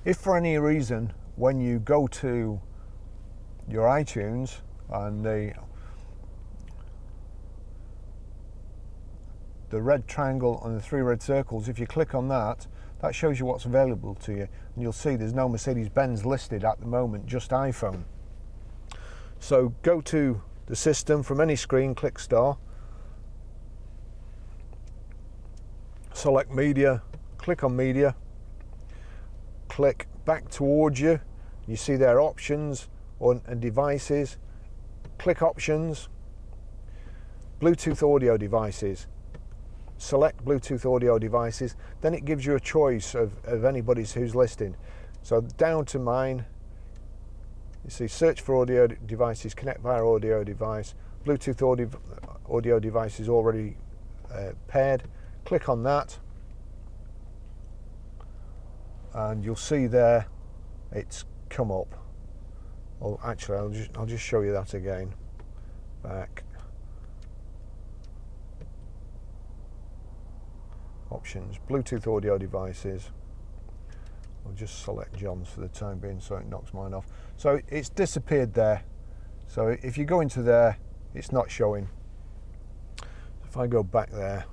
If for any reason when you go to your iTunes and the red triangle and the 3 red circles, if you click on that, that shows you what's available to you, and you'll see there's no Mercedes Benz listed at the moment, just iPhone. So go to the system from any screen, click Store, select Media, click on Media, click back towards you, you see there options and devices, click Options, Bluetooth audio devices, select Bluetooth audio devices, then it gives you a choice of anybody's who's listed. So down to mine, you see search for audio devices, connect via audio device, Bluetooth audio device is already paired, click on that and you'll see there it's come up. Oh, actually I'll just show you that again. Back, options, Bluetooth audio devices. I'll just select John's for the time being so it knocks mine off. So it's disappeared there. So if you go into there, it's not showing. If I go back there,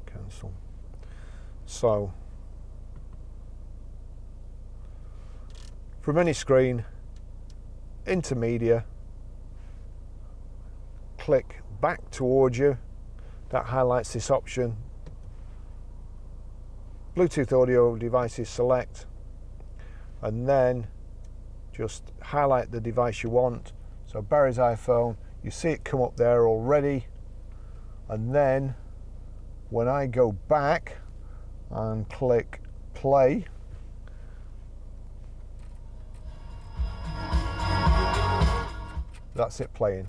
cancel. So from any screen, into Media, click back towards you, that highlights this option, Bluetooth audio devices select, and then just highlight the device you want. So Barry's iPhone, you see it come up there already, and then when I go back and click play, that's it playing.